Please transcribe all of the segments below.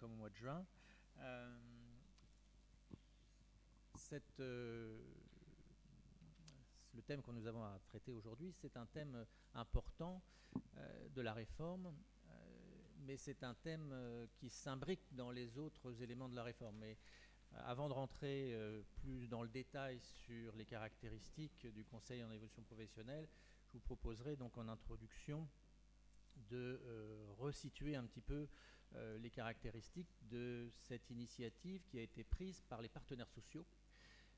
comme au mois de juin. Le thème que nous avons à traiter aujourd'hui, c'est un thème important de la réforme, mais c'est un thème qui s'imbrique dans les autres éléments de la réforme. Mais avant de rentrer plus dans le détail sur les caractéristiques du Conseil en évolution professionnelle, je vous proposerai donc en introduction de resituer un petit peu les caractéristiques de cette initiative qui a été prise par les partenaires sociaux,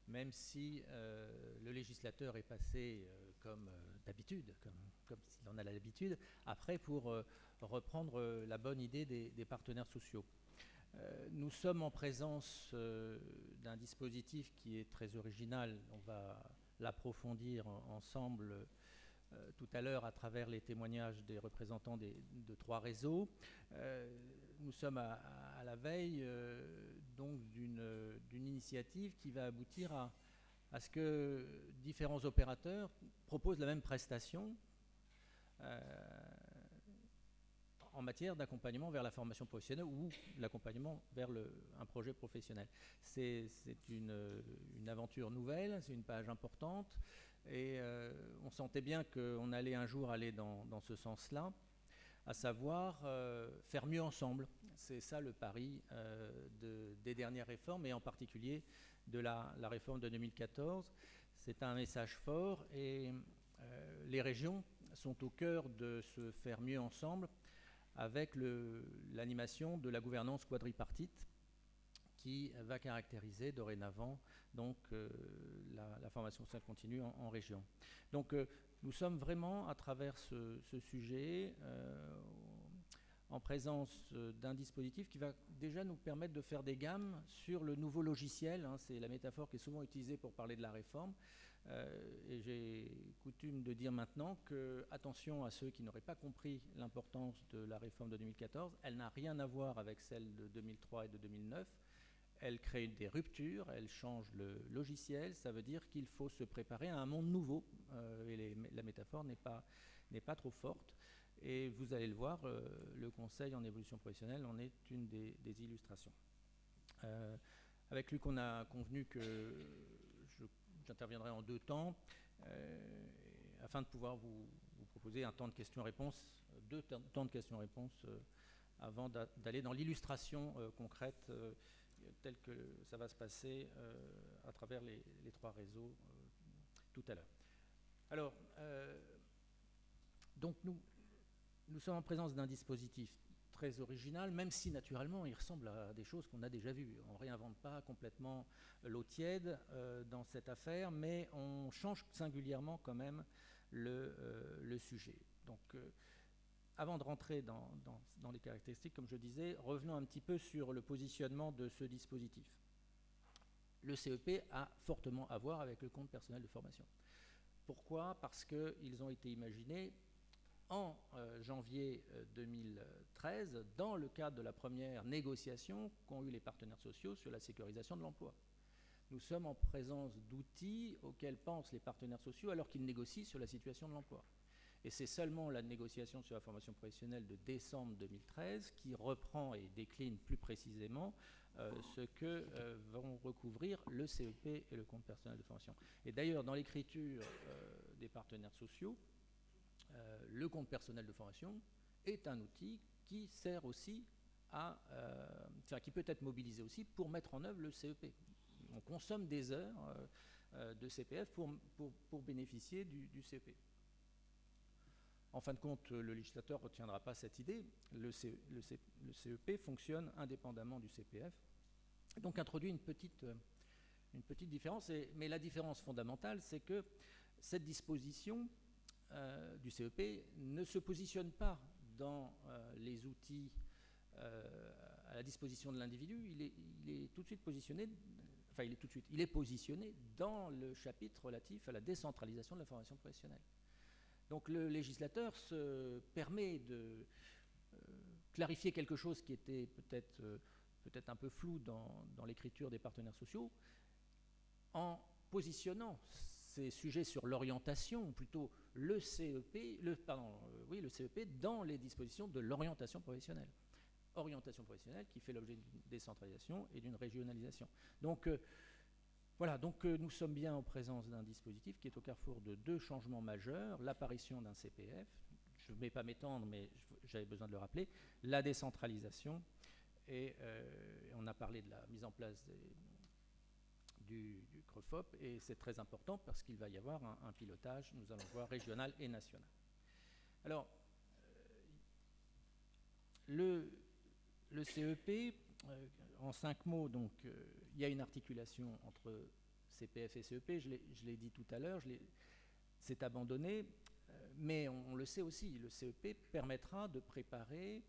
même si le législateur est passé comme d'habitude, comme s'il en a l'habitude, après pour reprendre la bonne idée des partenaires sociaux. Nous sommes en présence d'un dispositif qui est très original. On va l'approfondir ensemble tout à l'heure à travers les témoignages des représentants de 3 réseaux. Nous sommes à la veille donc d'une initiative qui va aboutir à ce que différents opérateurs proposent la même prestation en matière d'accompagnement vers la formation professionnelle ou l'accompagnement vers un projet professionnel. C'est une aventure nouvelle, c'est une page importante, et on sentait bien qu'on allait un jour aller dans ce sens-là, à savoir faire mieux ensemble. C'est ça le pari des dernières réformes, et en particulier de la réforme de 2014. C'est un message fort, et les régions sont au cœur de ce faire mieux ensemble, avec l'animation de la gouvernance quadripartite qui va caractériser dorénavant donc, la formation continue en région. Donc nous sommes vraiment à travers ce sujet en présence d'un dispositif qui va déjà nous permettre de faire des gammes sur le nouveau logiciel. C'est la métaphore qui est souvent utilisée pour parler de la réforme. Et j'ai coutume de dire maintenant que, attention à ceux qui n'auraient pas compris l'importance de la réforme de 2014, elle n'a rien à voir avec celle de 2003 et de 2009. Elle crée des ruptures, elle change le logiciel, ça veut dire qu'il faut se préparer à un monde nouveau. Et la métaphore n'est pas trop forte. Et vous allez le voir, le Conseil en évolution professionnelle en est une des illustrations. Avec Luc, on a convenu que j'interviendrai en 2 temps, afin de pouvoir vous proposer un temps de questions-réponses, 2 temps de questions-réponses, avant d'aller dans l'illustration concrète telle que ça va se passer à travers les 3 réseaux tout à l'heure. Alors, donc nous sommes en présence d'un dispositif très original, même si naturellement il ressemble à des choses qu'on a déjà vues. On ne réinvente pas complètement l'eau tiède dans cette affaire, mais on change singulièrement quand même le sujet. Donc, avant de rentrer dans les caractéristiques, comme je disais, revenons un petit peu sur le positionnement de ce dispositif. Le CEP a fortement à voir avec le compte personnel de formation. Pourquoi ? Parce qu'ils ont été imaginés en janvier 2013, dans le cadre de la première négociation qu'ont eu les partenaires sociaux sur la sécurisation de l'emploi. Nous sommes en présence d'outils auxquels pensent les partenaires sociaux alors qu'ils négocient sur la situation de l'emploi. Et c'est seulement la négociation sur la formation professionnelle de décembre 2013 qui reprend et décline plus précisément ce que vont recouvrir le CEP et le compte personnel de formation. Et d'ailleurs, dans l'écriture des partenaires sociaux, le compte personnel de formation est un outil qui sert aussi qui peut être mobilisé aussi pour mettre en œuvre le CEP. On consomme des heures de CPF pour bénéficier du CEP. En fin de compte, le législateur ne retiendra pas cette idée. Le CEP fonctionne indépendamment du CPF. Donc introduit une petite différence, mais la différence fondamentale, c'est que cette disposition du CEP ne se positionne pas dans les outils à la disposition de l'individu. Il est tout de suite positionné, il est positionné dans le chapitre relatif à la décentralisation de la formation professionnelle. Donc le législateur se permet de clarifier quelque chose qui était peut-être un peu flou dans l'écriture des partenaires sociaux, en positionnant ces sujets sur l'orientation, ou plutôt le CEP dans les dispositions de l'orientation professionnelle. orientation professionnelle qui fait l'objet d'une décentralisation et d'une régionalisation. Donc voilà, donc nous sommes bien en présence d'un dispositif qui est au carrefour de deux changements majeurs, l'apparition d'un CPF, je ne vais pas m'étendre, mais j'avais besoin de le rappeler, la décentralisation, et on a parlé de la mise en place du CREFOP, et c'est très important parce qu'il va y avoir un pilotage, nous allons voir, régional et national. Alors, le CEP, en 5 mots, donc, il y a une articulation entre CPF et CEP, je l'ai dit tout à l'heure, c'est abandonné, mais on le sait aussi, le CEP permettra de préparer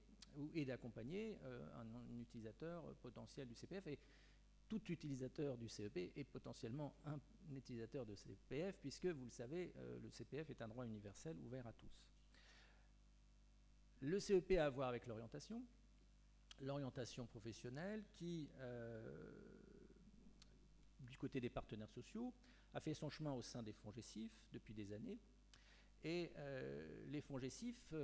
et d'accompagner un utilisateur potentiel du CPF, et tout utilisateur du CEP est potentiellement un utilisateur de CPF, puisque, vous le savez, le CPF est un droit universel ouvert à tous. Le CEP a à voir avec l'orientation professionnelle qui, du côté des partenaires sociaux, a fait son chemin au sein des FONGECIF depuis des années. Et les FONGECIF,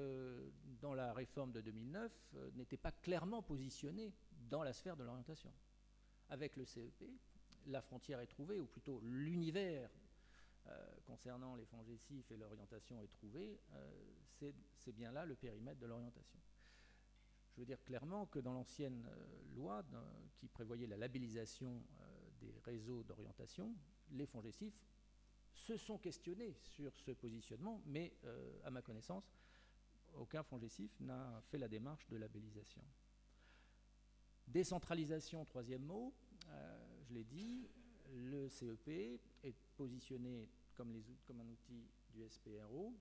dans la réforme de 2009, n'étaient pas clairement positionnés dans la sphère de l'orientation. Avec le CEP, la frontière est trouvée, ou plutôt l'univers concernant les FONGECIF et l'orientation est trouvé, c'est bien là le périmètre de l'orientation. Je veux dire clairement que dans l'ancienne loi qui prévoyait la labellisation des réseaux d'orientation, les FONGECIF se sont questionnés sur ce positionnement, mais à ma connaissance, aucun FONGECIF n'a fait la démarche de labellisation. Décentralisation, troisième mot, je l'ai dit, le CEP est positionné comme un outil du SPRO,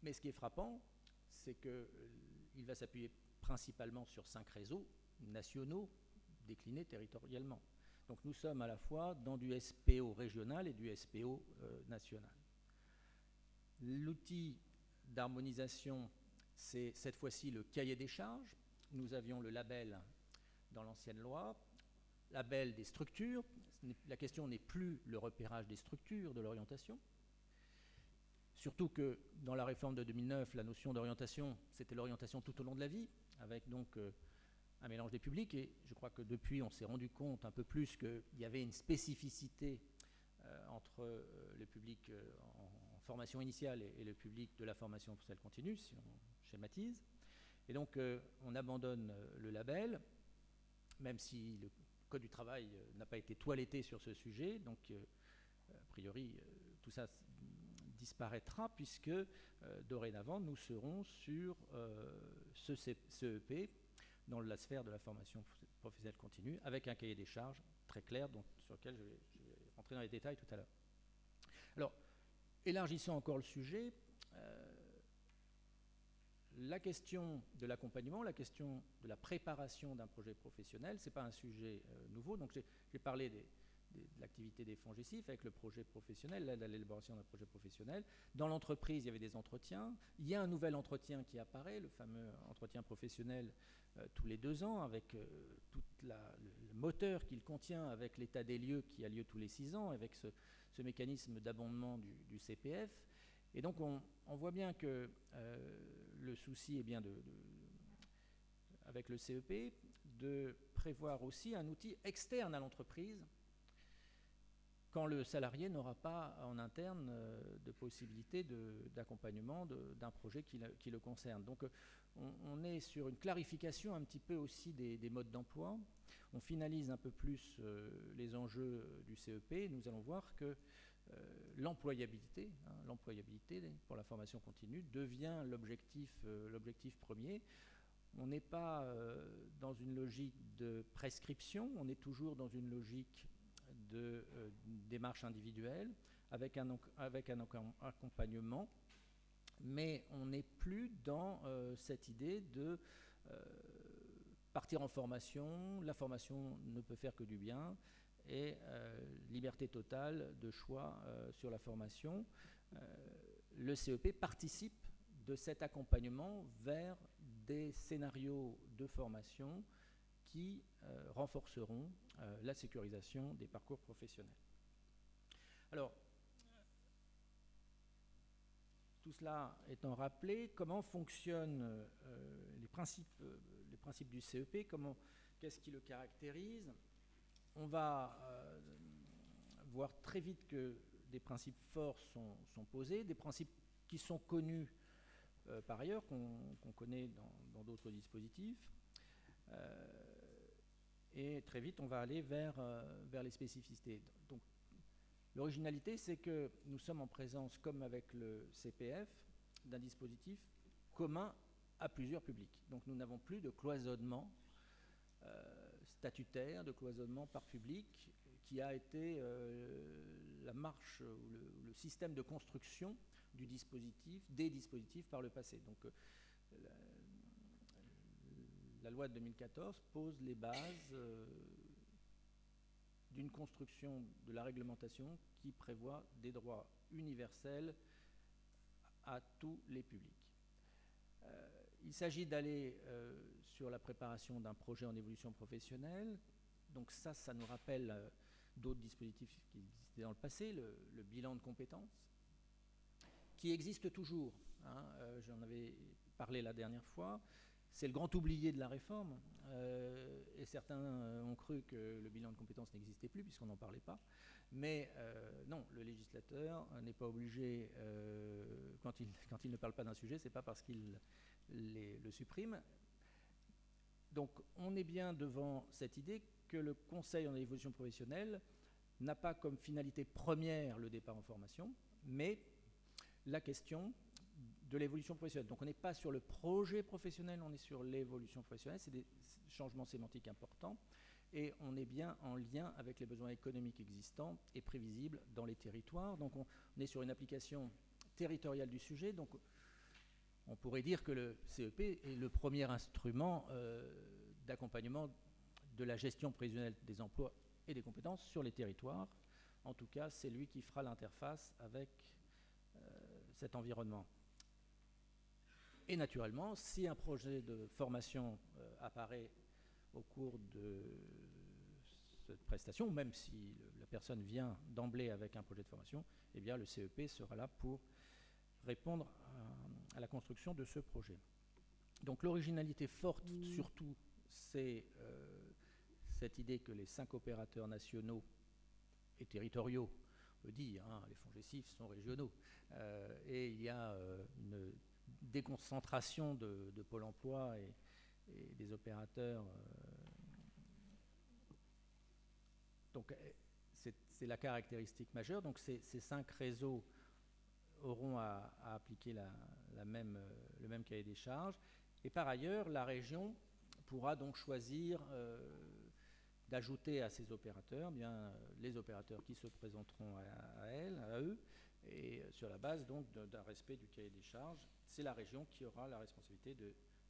mais ce qui est frappant, c'est qu'il va s'appuyer principalement sur 5 réseaux nationaux déclinés territorialement. Donc nous sommes à la fois dans du SPO régional et du SPO national. L'outil d'harmonisation, c'est cette fois-ci le cahier des charges. Nous avions le label dans l'ancienne loi, label des structures. La question n'est plus le repérage des structures de l'orientation. Surtout que dans la réforme de 2009, la notion d'orientation, c'était l'orientation tout au long de la vie, avec donc un mélange des publics, et je crois que depuis, on s'est rendu compte un peu plus qu'il y avait une spécificité entre le public en formation initiale et le public de la formation professionnelle continue, si on schématise. Et donc, on abandonne le label, même si le Code du travail n'a pas été toiletté sur ce sujet, donc a priori, tout ça disparaîtra, puisque dorénavant, nous serons sur ce CEP, dans la sphère de la formation professionnelle continue, avec un cahier des charges très clair, sur lequel je vais rentrer dans les détails tout à l'heure. Alors, élargissons encore le sujet, la question de l'accompagnement, la question de la préparation d'un projet professionnel, ce n'est pas un sujet nouveau. Donc j'ai parlé de l'activité des FONGECIF avec le projet professionnel, l'aide à l'élaboration d'un projet professionnel. Dans l'entreprise, il y avait des entretiens. Il y a un nouvel entretien qui apparaît, le fameux entretien professionnel tous les 2 ans, avec tout le moteur qu'il contient, avec l'état des lieux qui a lieu tous les 6 ans, avec ce mécanisme d'abondement du CPF. Et donc on voit bien que le souci est bien avec le CEP de prévoir aussi un outil externe à l'entreprise quand le salarié n'aura pas en interne de possibilité d'accompagnement d'un projet qui le concerne. Donc on est sur une clarification un petit peu aussi des modes d'emploi. On finalise un peu plus les enjeux du CEP. Nous allons voir que l'employabilité pour la formation continue devient l'objectif premier. On n'est pas dans une logique de prescription, on est toujours dans une logique de démarche individuelle avec un accompagnement, mais on n'est plus dans cette idée de partir en formation. La formation ne peut faire que du bien, et liberté totale de choix sur la formation. Le CEP participe de cet accompagnement vers des scénarios de formation qui renforceront la sécurisation des parcours professionnels. Alors, Tout cela étant rappelé, comment fonctionnent les principes du CEP, qu'est-ce qui le caractérise? On va voir très vite que des principes forts sont posés, des principes qui sont connus par ailleurs, qu'on connaît dans d'autres dispositifs. Et très vite, on va aller vers les spécificités. Donc, l'originalité, c'est que nous sommes en présence, comme avec le CPF, d'un dispositif commun à plusieurs publics. Donc, nous n'avons plus de cloisonnement statutaire, de cloisonnement par public, qui a été la marche ou le système de construction du dispositif, des dispositifs par le passé. Donc, la loi de 2014 pose les bases d'une construction de la réglementation qui prévoit des droits universels à tous les publics. Il s'agit d'aller sur la préparation d'un projet en évolution professionnelle. Donc ça nous rappelle d'autres dispositifs qui existaient dans le passé, le bilan de compétences, qui existe toujours. Hein, j'en avais parlé la dernière fois. C'est le grand oublié de la réforme, et certains ont cru que le bilan de compétences n'existait plus puisqu'on n'en parlait pas. Mais non, le législateur n'est pas obligé, quand il ne parle pas d'un sujet, c'est pas parce qu'il le supprime. Donc on est bien devant cette idée que le Conseil en évolution professionnelle n'a pas comme finalité première le départ en formation, mais la question de l'évolution professionnelle. Donc on n'est pas sur le projet professionnel, on est sur l'évolution professionnelle. C'est des changements sémantiques importants. Et on est bien en lien avec les besoins économiques existants et prévisibles dans les territoires. Donc on est sur une application territoriale du sujet. Donc on pourrait dire que le CEP est le premier instrument d'accompagnement de la gestion prévisionnelle des emplois et des compétences sur les territoires. En tout cas, c'est lui qui fera l'interface avec cet environnement. Et naturellement, si un projet de formation apparaît au cours de cette prestation, même si la personne vient d'emblée avec un projet de formation, eh bien le CEP sera là pour répondre à la construction de ce projet. Donc l'originalité forte, surtout, c'est cette idée que les 5 opérateurs nationaux et territoriaux, on le dit, hein, les FONGECIF sont régionaux, et il y a une déconcentration de Pôle emploi et des opérateurs. Donc c'est la caractéristique majeure. Donc ces 5 réseaux auront à appliquer le même cahier des charges. Et par ailleurs, la région pourra donc choisir d'ajouter à ces opérateurs les opérateurs qui se présenteront à eux, et sur la base donc d'un respect du cahier des charges. C'est la région qui aura la responsabilité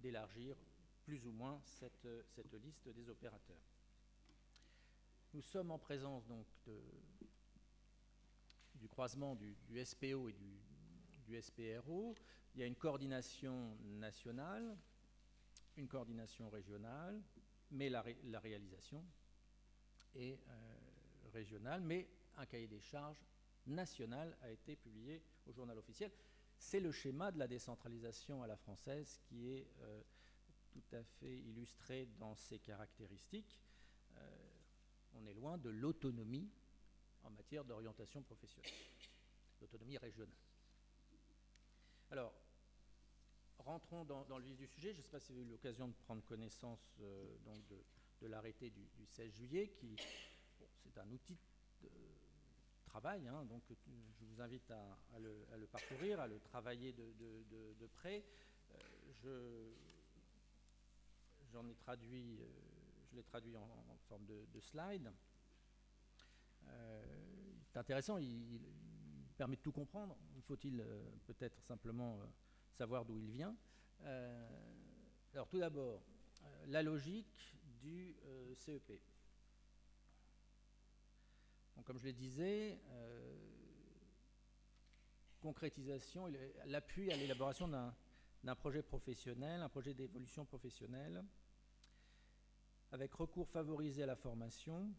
d'élargir plus ou moins cette liste des opérateurs. Nous sommes en présence donc du croisement du SPO et du SPRO. Il y a une coordination nationale, une coordination régionale, mais la réalisation est régionale, mais un cahier des charges national a été publié au journal officiel. C'est le schéma de la décentralisation à la française qui est tout à fait illustré dans ses caractéristiques. On est loin de l'autonomie en matière d'orientation professionnelle, l'autonomie régionale. Alors, rentrons dans le vif du sujet. Je ne sais pas si vous avez eu l'occasion de prendre connaissance donc de l'arrêté du 16 juillet, qui, bon, c'est un outil de travail, hein, donc je vous invite à le parcourir, à le travailler de près. J'en ai traduit, je l'ai traduit en forme de slide. C'est intéressant, il permet de tout comprendre. Faut-il peut-être simplement savoir d'où il vient. Alors tout d'abord, la logique du CEP. Donc, comme je le disais, concrétisation, l'appui à l'élaboration d'un projet professionnel, un projet d'évolution professionnelle, avec recours favorisé à la formation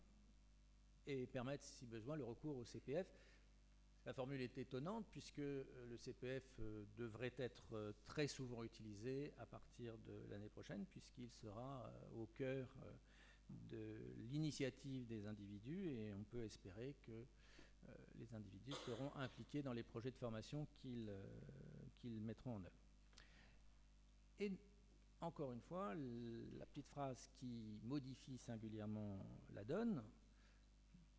et permettre, si besoin, le recours au CPF. La formule est étonnante puisque le CPF devrait être très souvent utilisé à partir de l'année prochaine, puisqu'il sera au cœur de l'initiative des individus, et on peut espérer que les individus seront impliqués dans les projets de formation qu'ils mettront en œuvre. Et encore une fois, la petite phrase qui modifie singulièrement la donne,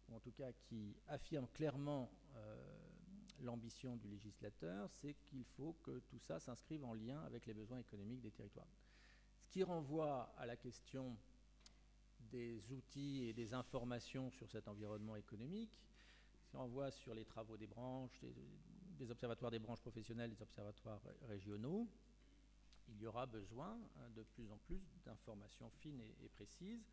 ou en tout cas qui affirme clairement l'ambition du législateur, c'est qu'il faut que tout ça s'inscrive en lien avec les besoins économiques des territoires. Ce qui renvoie à la question des outils et des informations sur cet environnement économique. Si on voit sur les travaux des branches, des observatoires des branches professionnelles, des observatoires régionaux, il y aura besoin de plus en plus d'informations fines et précises.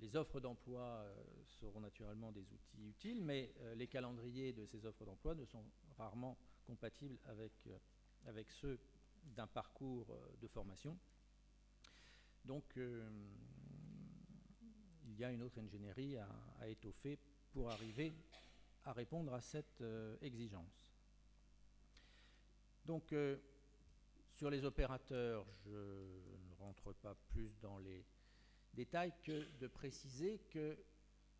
Les offres d'emploi seront naturellement des outils utiles, mais les calendriers de ces offres d'emploi ne sont rarement compatibles avec ceux d'un parcours de formation. Donc, il y a une autre ingénierie à étoffer pour arriver à répondre à cette exigence. Donc, sur les opérateurs, je ne rentre pas plus dans les détails que de préciser que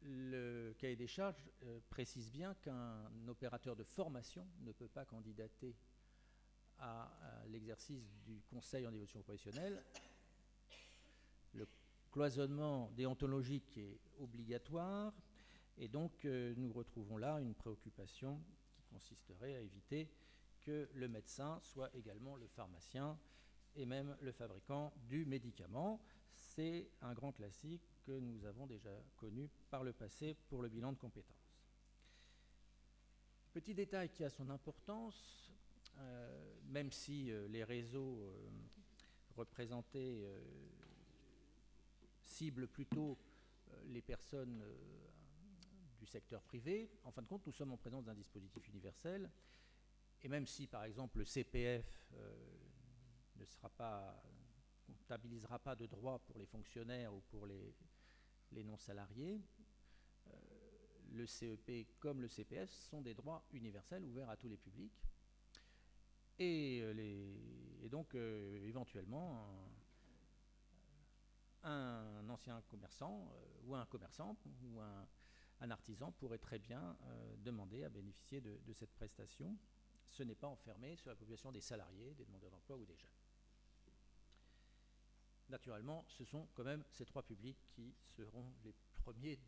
le cahier des charges précise bien qu'un opérateur de formation ne peut pas candidater à l'exercice du conseil en évolution professionnelle. Le cloisonnement déontologique est obligatoire, et donc nous retrouvons là une préoccupation qui consisterait à éviter que le médecin soit également le pharmacien et même le fabricant du médicament. C'est un grand classique que nous avons déjà connu par le passé pour le bilan de compétences. Petit détail qui a son importance, même si les réseaux représentés ciblent plutôt les personnes du secteur privé, en fin de compte, nous sommes en présence d'un dispositif universel. Et même si, par exemple, le CPF ne comptabilisera pas de droits pour les fonctionnaires ou pour les non-salariés, le CEP comme le CPF sont des droits universels ouverts à tous les publics. Et donc, éventuellement, un ancien commerçant ou un commerçant ou un artisan pourrait très bien demander à bénéficier de cette prestation. Ce n'est pas enfermé sur la population des salariés, des demandeurs d'emploi ou des jeunes. Naturellement, ce sont quand même ces trois publics qui seront les premiers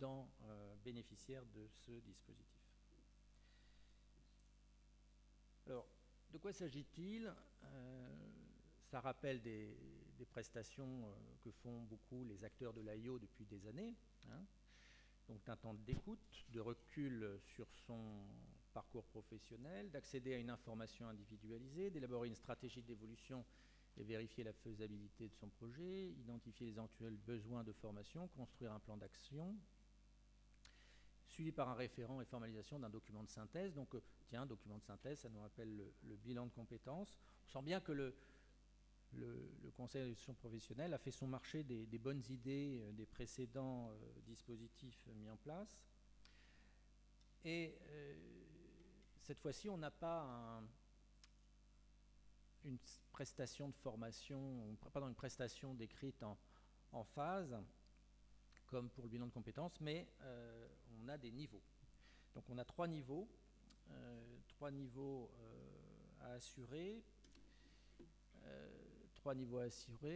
bénéficiaires de ce dispositif. Alors, de quoi s'agit-il ? Ça rappelle des prestations que font beaucoup les acteurs de l'AIO depuis des années. Donc d'un temps d'écoute, de recul sur son parcours professionnel, d'accéder à une information individualisée, d'élaborer une stratégie d'évolution et vérifier la faisabilité de son projet, identifier les éventuels besoins de formation, construire un plan d'action, suivi par un référent et formalisation d'un document de synthèse. Donc, tiens, document de synthèse, ça nous rappelle le bilan de compétences. On sent bien que le Conseil d'évolution professionnelle a fait son marché des bonnes idées des précédents dispositifs mis en place. Et cette fois-ci, on n'a pas une prestation de formation, pardon, une prestation décrite en phase, comme pour le bilan de compétences, mais on a des niveaux. Donc on a trois niveaux à assurer.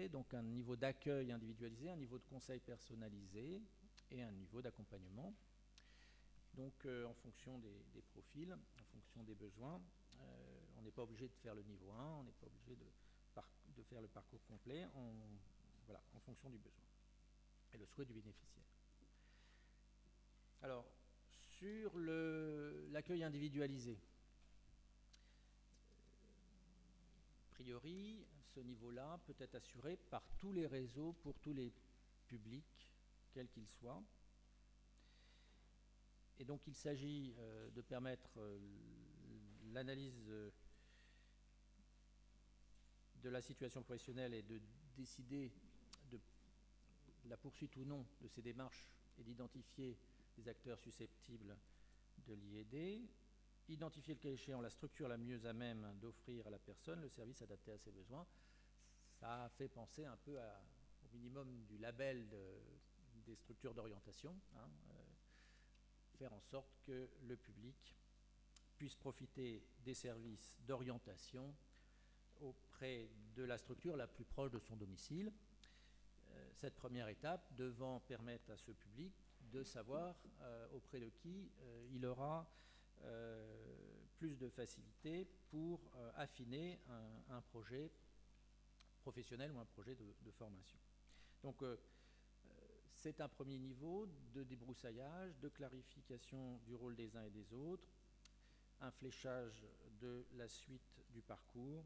Donc un niveau d'accueil individualisé, un niveau de conseil personnalisé et un niveau d'accompagnement. Donc en fonction des profils, en fonction des besoins, on n'est pas obligé de faire le niveau 1, on n'est pas obligé de faire le parcours complet, en fonction du besoin et le souhait du bénéficiaire. Alors, sur l'accueil individualisé, a priori, ce niveau-là peut être assuré par tous les réseaux pour tous les publics, quels qu'ils soient. Et donc, il s'agit de permettre l'analyse de la situation professionnelle et de décider de la poursuite ou non de ces démarches et d'identifier des acteurs susceptibles de l'y aider, identifier le cas échéant la structure la mieux à même d'offrir à la personne le service adapté à ses besoins. Ça a fait penser un peu au minimum du label des structures d'orientation, hein, faire en sorte que le public puisse profiter des services d'orientation auprès de la structure la plus proche de son domicile. Cette première étape devant permettre à ce public de savoir auprès de qui il aura plus de facilité pour affiner un projet professionnel ou un projet de formation. Donc c'est un premier niveau de débroussaillage, de clarification du rôle des uns et des autres, un fléchage de la suite du parcours.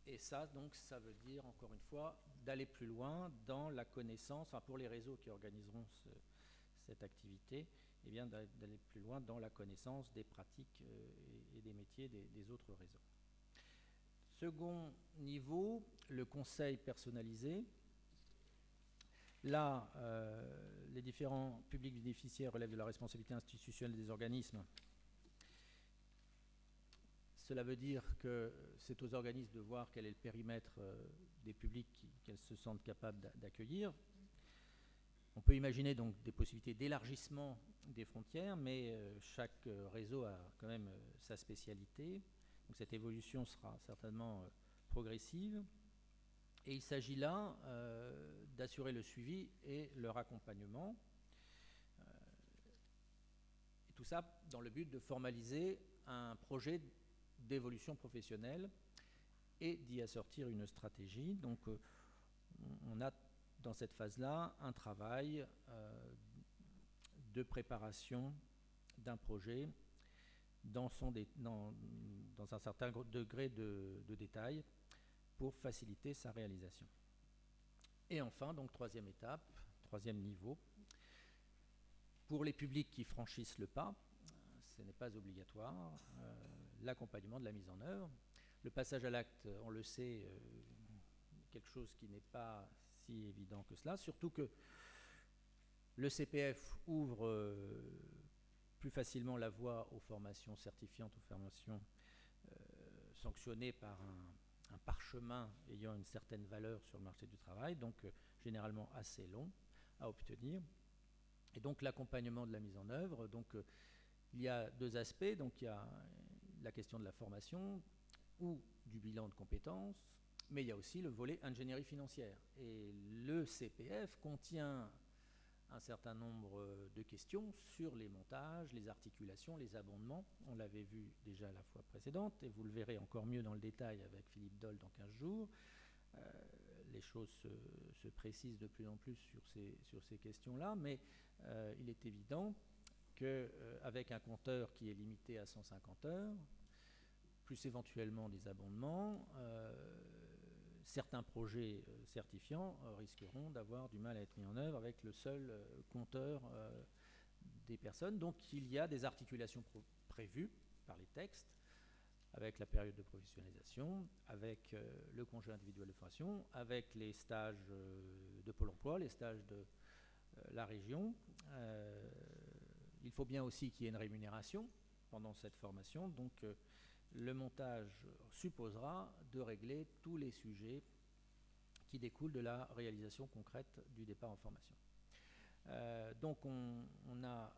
Et ça, donc, ça veut dire, encore une fois, d'aller plus loin dans la connaissance, enfin pour les réseaux qui organiseront cette activité, eh bien d'aller plus loin dans la connaissance des pratiques et des métiers des autres réseaux. Second niveau, le conseil personnalisé. Là, les différents publics bénéficiaires relèvent de la responsabilité institutionnelle des organismes. Cela veut dire que c'est aux organismes de voir quel est le périmètre des publics qu'elles se sentent capables d'accueillir. On peut imaginer donc des possibilités d'élargissement des frontières, mais chaque réseau a quand même sa spécialité. Donc cette évolution sera certainement progressive. Et il s'agit là d'assurer le suivi et leur accompagnement. Et tout ça dans le but de formaliser un projet d'évolution professionnelle et d'y assortir une stratégie. Donc on a dans cette phase-là un travail de préparation d'un projet dans un certain degré de détail pour faciliter sa réalisation. Et enfin, donc troisième étape, troisième niveau, pour les publics qui franchissent le pas, ce n'est pas obligatoire, l'accompagnement de la mise en œuvre. Le passage à l'acte, on le sait, quelque chose qui n'est pas si évident que cela, surtout que le CPF ouvre plus facilement la voie aux formations certifiantes, aux formations sanctionnées par un parchemin ayant une certaine valeur sur le marché du travail, donc généralement assez long à obtenir. Et donc l'accompagnement de la mise en œuvre, donc il y a deux aspects, donc il y a la question de la formation ou du bilan de compétences, mais il y a aussi le volet ingénierie financière. Et le CPF contient un certain nombre de questions sur les montages, les articulations, les abondements. On l'avait vu déjà la fois précédente, et vous le verrez encore mieux dans le détail avec Philippe Doll dans 15 jours. Les choses se précisent de plus en plus sur ces questions-là, mais il est évident qu'avec un compteur qui est limité à 150 heures, plus éventuellement des abondements, certains projets certifiants risqueront d'avoir du mal à être mis en œuvre avec le seul compteur des personnes. Donc il y a des articulations prévues par les textes, avec la période de professionnalisation, avec le congé individuel de formation, avec les stages de Pôle emploi, les stages de la région. Il faut bien aussi qu'il y ait une rémunération pendant cette formation, donc le montage supposera de régler tous les sujets qui découlent de la réalisation concrète du départ en formation. Donc on a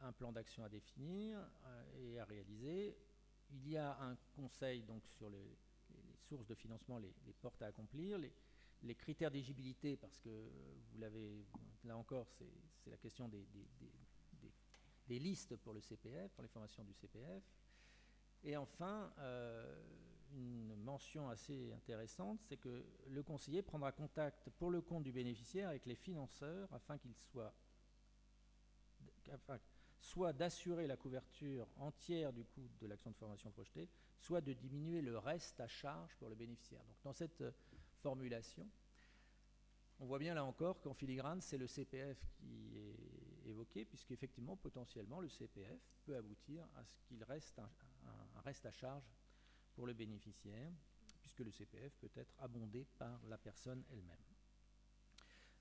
un plan d'action à définir et à réaliser. Il y a un conseil donc sur les sources de financement, les portes à accomplir, les critères d'éligibilité, parce que vous l'avez, là encore, c'est la question des listes pour le CPF, pour les formations du CPF. Et enfin, une mention assez intéressante, c'est que le conseiller prendra contact pour le compte du bénéficiaire avec les financeurs afin qu'ils soit d'assurer la couverture entière du coût de l'action de formation projetée, soit de diminuer le reste à charge pour le bénéficiaire. Donc dans cette formulation, on voit bien là encore qu'en filigrane, c'est le CPF qui est évoqué, puisqu'effectivement, potentiellement, le CPF peut aboutir à ce qu'il reste un reste à charge pour le bénéficiaire, puisque le CPF peut être abondé par la personne elle-même.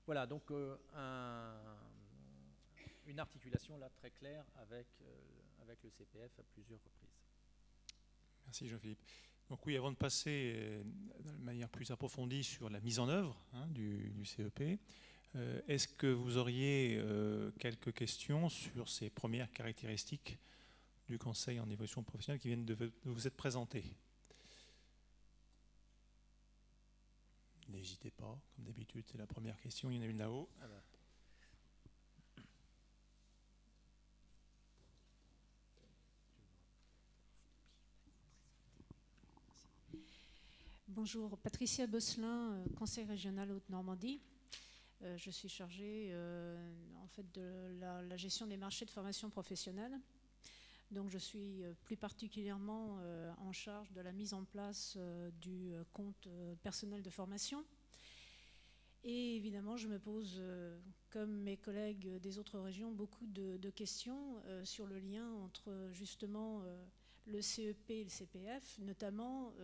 Voilà, donc une articulation là très claire avec avec le CPF à plusieurs reprises. Merci Jean-Philippe. Donc oui, avant de passer de manière plus approfondie sur la mise en œuvre du CEP, est-ce que vous auriez quelques questions sur ces premières caractéristiques du Conseil en évolution professionnelle qui viennent de vous être présentées? N'hésitez pas, comme d'habitude, c'est la première question. Il y en a une là-haut. Bonjour, Patricia Bosselin, Conseil régional Haute-Normandie. Je suis chargée en fait de la gestion des marchés de formation professionnelle. Donc je suis plus particulièrement en charge de la mise en place du compte personnel de formation. Et évidemment, je me pose, comme mes collègues des autres régions, beaucoup de questions sur le lien entre justement le CEP et le CPF, notamment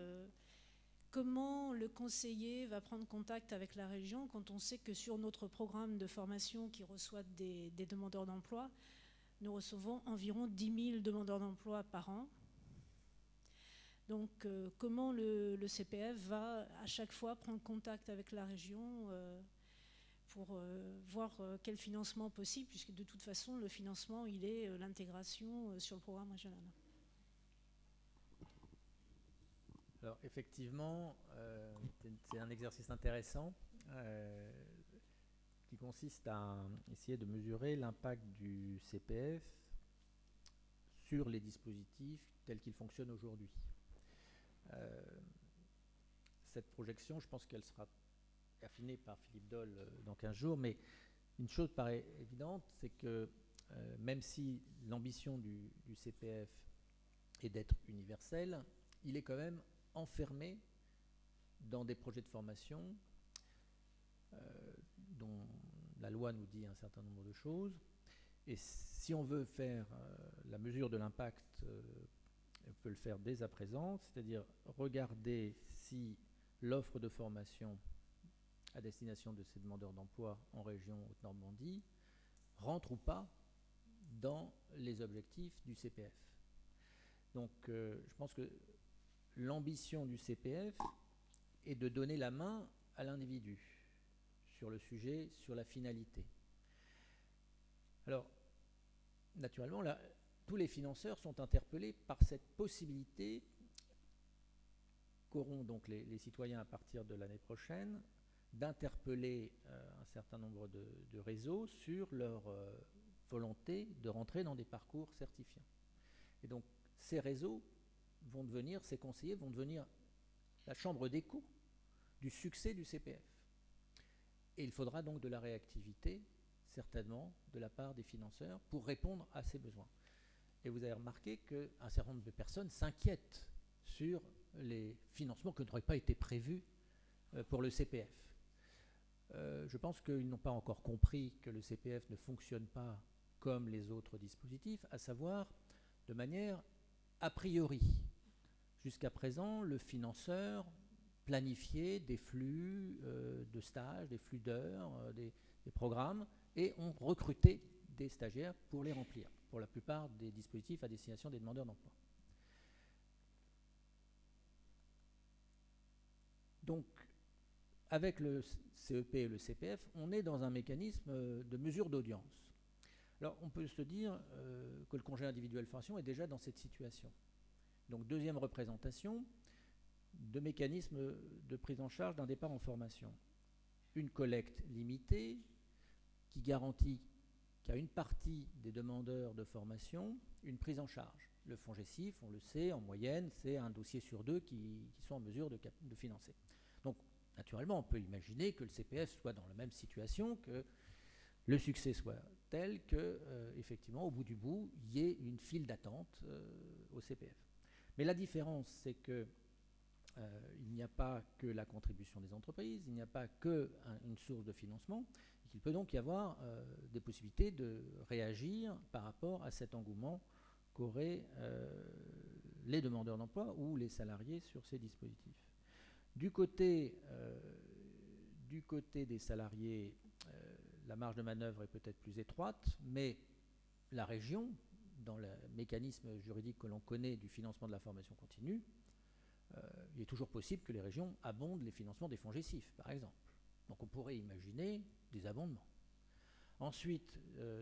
comment le conseiller va prendre contact avec la région quand on sait que sur notre programme de formation qui reçoit des demandeurs d'emploi, nous recevons environ 10 000 demandeurs d'emploi par an. Donc comment le CPF va à chaque fois prendre contact avec la région pour voir quel financement possible, puisque de toute façon le financement il est l'intégration sur le programme régional. Alors effectivement, c'est un exercice intéressant qui consiste à essayer de mesurer l'impact du CPF sur les dispositifs tels qu'ils fonctionnent aujourd'hui. Cette projection, je pense qu'elle sera affinée par Philippe Doll dans 15 jours, mais une chose paraît évidente, c'est que même si l'ambition du CPF est d'être universel, il est quand même enfermé dans des projets de formation dont la loi nous dit un certain nombre de choses. Et si on veut faire la mesure de l'impact, on peut le faire dès à présent, c'est-à-dire regarder si l'offre de formation à destination de ces demandeurs d'emploi en région Haute-Normandie rentre ou pas dans les objectifs du CPF. Donc je pense que l'ambition du CPF est de donner la main à l'individu sur le sujet, sur la finalité. Alors, naturellement, là, tous les financeurs sont interpellés par cette possibilité qu'auront donc les citoyens à partir de l'année prochaine d'interpeller un certain nombre de réseaux sur leur volonté de rentrer dans des parcours certifiants. Et donc, ces réseaux vont devenir, ces conseillers vont devenir la chambre d'écho du succès du CPF. Et il faudra donc de la réactivité, certainement, de la part des financeurs pour répondre à ces besoins. Et vous avez remarqué qu'un certain nombre de personnes s'inquiètent sur les financements qui n'auraient pas été prévus pour le CPF. Je pense qu'ils n'ont pas encore compris que le CPF ne fonctionne pas comme les autres dispositifs, à savoir de manière a priori. Jusqu'à présent, le financeur planifiait des flux de stages, des flux d'heures, des programmes, et on recrutait des stagiaires pour les remplir, pour la plupart des dispositifs à destination des demandeurs d'emploi. Donc, avec le CEP et le CPF, on est dans un mécanisme de mesure d'audience. Alors, on peut se dire que le congé individuel formation est déjà dans cette situation. Donc, deuxième représentation de mécanisme de prise en charge d'un départ en formation. Une collecte limitée qui garantit qu'à une partie des demandeurs de formation, une prise en charge. Le FONGECIF, on le sait, en moyenne, c'est un dossier sur deux qui sont en mesure de financer. Donc, naturellement, on peut imaginer que le CPF soit dans la même situation, que le succès soit tel que, effectivement, au bout du bout, il y ait une file d'attente au CPF. Mais la différence, c'est que il n'y a pas que la contribution des entreprises, il n'y a pas qu'une source de financement, et qu'il peut donc y avoir des possibilités de réagir par rapport à cet engouement qu'auraient les demandeurs d'emploi ou les salariés sur ces dispositifs. Du côté des salariés, la marge de manœuvre est peut-être plus étroite, mais la région dans le mécanisme juridique que l'on connaît du financement de la formation continue, il est toujours possible que les régions abondent les financements des fonds GESIF, par exemple. Donc on pourrait imaginer des abondements. Ensuite,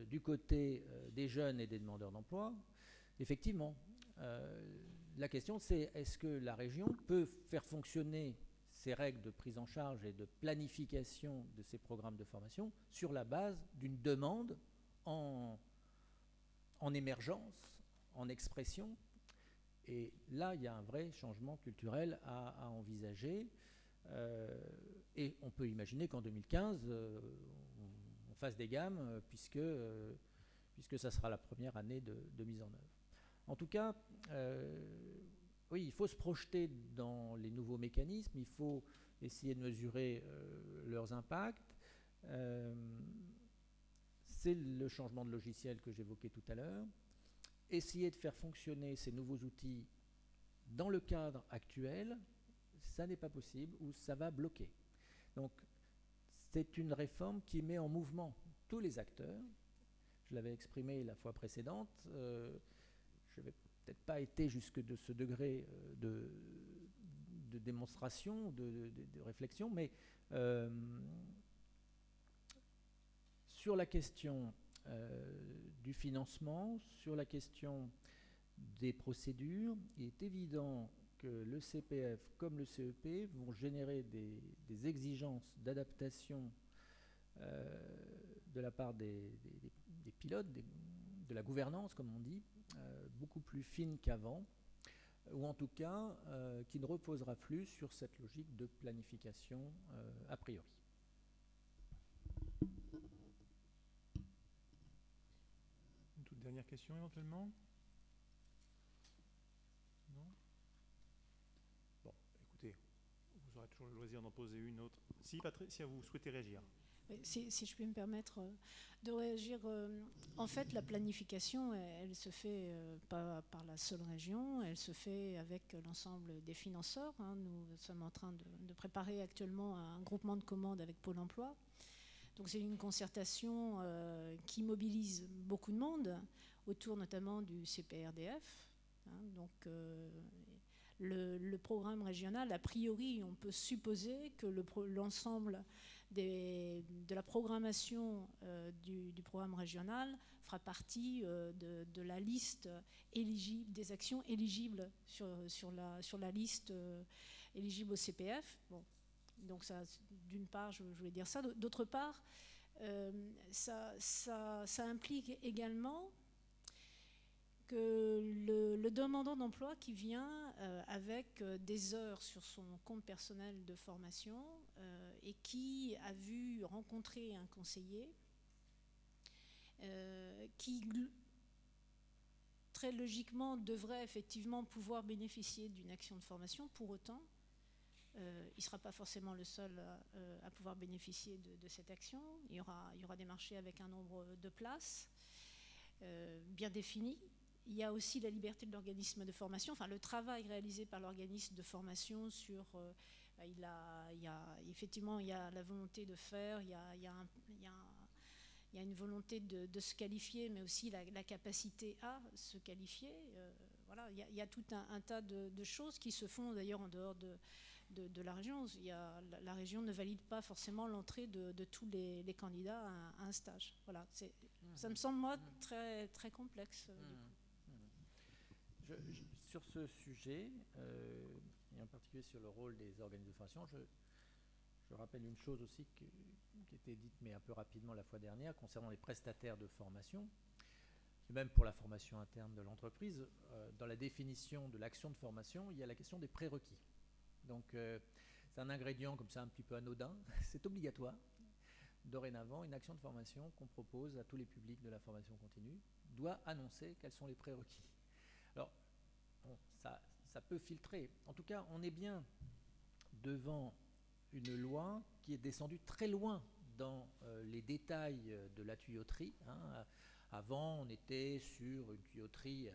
du côté des jeunes et des demandeurs d'emploi, effectivement, la question c'est est-ce que la région peut faire fonctionner ces règles de prise en charge et de planification de ces programmes de formation sur la base d'une demande en émergence, en expression. Et là, il y a un vrai changement culturel à envisager. Et on peut imaginer qu'en 2015, on fasse des gammes, puisque ça sera la première année de mise en œuvre. En tout cas, oui, il faut se projeter dans les nouveaux mécanismes, il faut essayer de mesurer leurs impacts. C'est le changement de logiciel que j'évoquais tout à l'heure. Essayer de faire fonctionner ces nouveaux outils dans le cadre actuel, ça n'est pas possible ou ça va bloquer. Donc, c'est une réforme qui met en mouvement tous les acteurs. Je l'avais exprimé la fois précédente. Je n'avais peut-être pas été jusque de ce degré de démonstration, de réflexion, mais sur la question du financement, sur la question des procédures, il est évident que le CPF comme le CEP vont générer des exigences d'adaptation de la part des pilotes, de la gouvernance, comme on dit, beaucoup plus fine qu'avant, ou en tout cas qui ne reposera plus sur cette logique de planification a priori. Une toute dernière question éventuellement ? Non ? Bon, écoutez, vous aurez toujours le loisir d'en poser une autre. Si, Patricia, vous souhaitez réagir ? Si je puis me permettre de réagir, en fait, la planification, elle se fait pas par la seule région, elle se fait avec l'ensemble des financeurs. Nous sommes en train de préparer actuellement un groupement de commandes avec Pôle emploi. Donc c'est une concertation qui mobilise beaucoup de monde, autour notamment du CPRDF. Donc le programme régional, a priori, on peut supposer que l'ensemble de la programmation du programme régional fera partie de la liste éligible, des actions éligibles sur la liste éligible au CPF. Bon. Donc ça, d'une part, je voulais dire ça. D'autre part, ça implique également que le demandeur d'emploi qui vient avec des heures sur son compte personnel de formation et qui a vu rencontrer un conseiller qui très logiquement devrait effectivement pouvoir bénéficier d'une action de formation. Pour autant, il ne sera pas forcément le seul à pouvoir bénéficier de cette action. Il y aura des marchés avec un nombre de places bien défini. Il y a aussi la liberté de l'organisme de formation, enfin le travail réalisé par l'organisme de formation sur... effectivement, il y a la volonté de faire, il y a une volonté de se qualifier, mais aussi la capacité à se qualifier. Voilà, il y a tout un tas de choses qui se font d'ailleurs en dehors de la région. La région ne valide pas forcément l'entrée de tous les candidats à un stage. Voilà, ça me semble, moi, très, très complexe. Du coup. Sur ce sujet, et en particulier sur le rôle des organismes de formation, je rappelle une chose aussi qui était dite, mais un peu rapidement la fois dernière, concernant les prestataires de formation, et même pour la formation interne de l'entreprise. Dans la définition de l'action de formation, il y a la question des prérequis. Donc, c'est un ingrédient comme ça un petit peu anodin, c'est obligatoire. Dorénavant, une action de formation qu'on propose à tous les publics de la formation continue doit annoncer quels sont les prérequis. Alors, bon, ça peut filtrer. En tout cas, on est bien devant une loi qui est descendue très loin dans les détails de la tuyauterie. Avant, on était sur une tuyauterie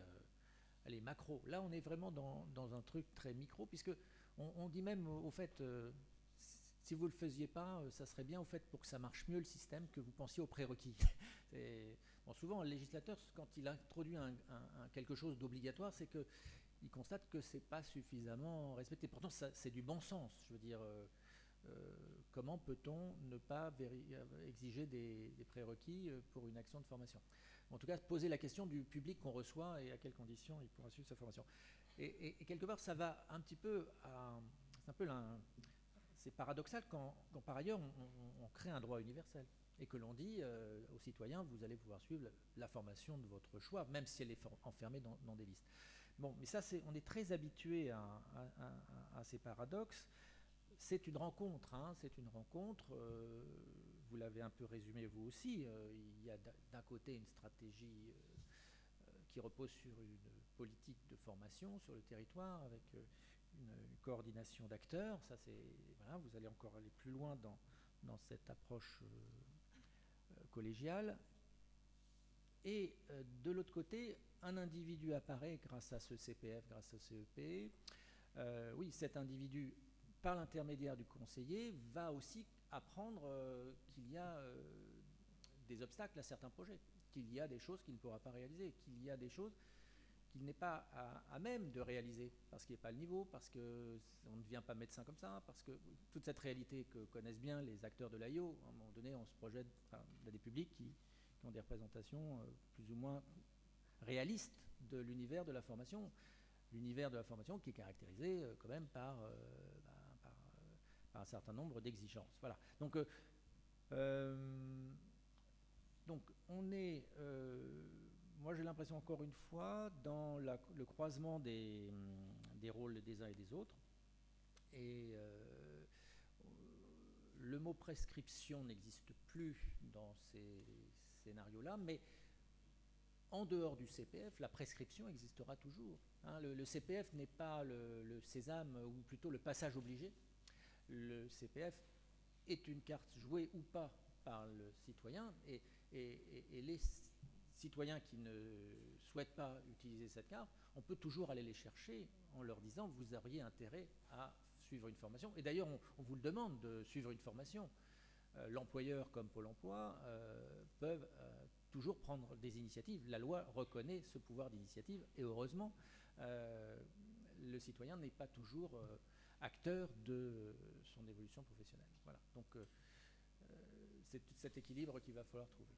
macro. Là, on est vraiment dans un truc très micro, puisque on dit même, au fait, si vous ne le faisiez pas, ça serait bien, au fait, pour que ça marche mieux le système, que vous pensiez aux prérequis. Bon, souvent, le législateur, quand il introduit quelque chose d'obligatoire, c'est qu'il constate que ce n'est pas suffisamment respecté. Pourtant, c'est du bon sens. Je veux dire, comment peut-on ne pas exiger des prérequis pour une action de formation? En tout cas, poser la question du public qu'on reçoit et à quelles conditions il pourra suivre sa formation. Et quelque part, ça va un petit peu c'est paradoxal quand par ailleurs on crée un droit universel et que l'on dit aux citoyens, vous allez pouvoir suivre la formation de votre choix, même si elle est enfermée dans des listes. Bon, mais ça, on est très habitué à ces paradoxes. C'est une rencontre, hein, c'est une rencontre. Vous l'avez un peu résumé vous aussi. Il y a d'un côté une stratégie qui repose sur une politique de formation sur le territoire avec une coordination d'acteurs. Ça, voilà, vous allez encore aller plus loin dans cette approche collégiale. Et de l'autre côté, un individu apparaît grâce à ce CPF, grâce au CEP. Oui, cet individu, par l'intermédiaire du conseiller, va aussi apprendre qu'il y a des obstacles à certains projets, qu'il y a des choses qu'il ne pourra pas réaliser, qu'il y a des choses qu'il n'est pas à même de réaliser, parce qu'il n'est pas le niveau, parce qu'on ne devient pas médecin comme ça, parce que toute cette réalité que connaissent bien les acteurs de l'AIO, à un moment donné, on se projette dans des publics qui ont des représentations plus ou moins réalistes de l'univers de la formation. L'univers de la formation qui est caractérisé quand même par un certain nombre d'exigences. Voilà. Donc on est, moi j'ai l'impression encore une fois, dans le croisement des rôles des uns et des autres. Et le mot prescription n'existe plus dans ces scénarios-là, mais en dehors du CPF, la prescription existera toujours. Hein, le CPF n'est pas le sésame, ou plutôt le passage obligé. Le CPF est une carte jouée ou pas par le citoyen, et les citoyens qui ne souhaitent pas utiliser cette carte, on peut toujours aller les chercher en leur disant vous auriez intérêt à suivre une formation. Et d'ailleurs, on vous le demande de suivre une formation. L'employeur comme Pôle emploi peuvent toujours prendre des initiatives. La loi reconnaît ce pouvoir d'initiative et heureusement, le citoyen n'est pas toujours acteur de son évolution professionnelle. Voilà. Donc c'est tout cet équilibre qu'il va falloir trouver.